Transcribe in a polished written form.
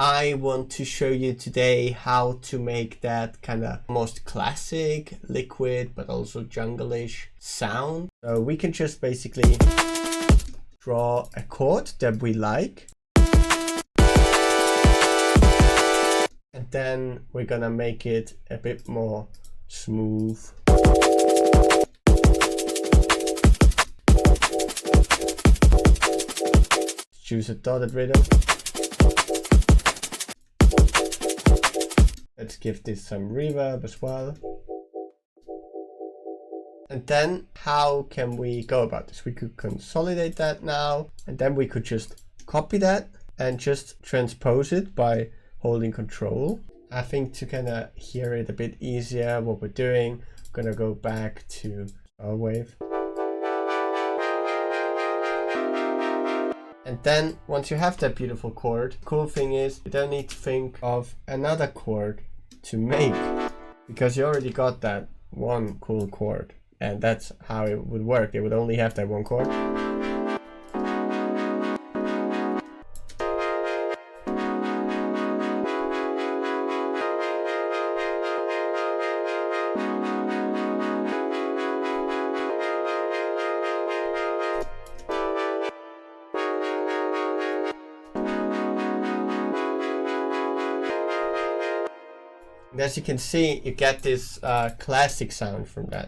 I want to show you today how to make that kind of most classic liquid but also jungle-ish sound. So we can just basically draw a chord that we like. And then we're gonna make it a bit more smooth. Choose a dotted rhythm. Let's give this some reverb as well. And then how can we go about this? We could consolidate that now, and then we could just copy that and just transpose it by holding Control. I think to kind of hear it a bit easier what we're doing, I'm gonna go back to our wave. And then once you have that beautiful chord, the cool thing is you don't need to think of another chord to make, because you already got that one cool chord, and that's how it would work. It would only have that one chord. And as you can see, you get this classic sound from that.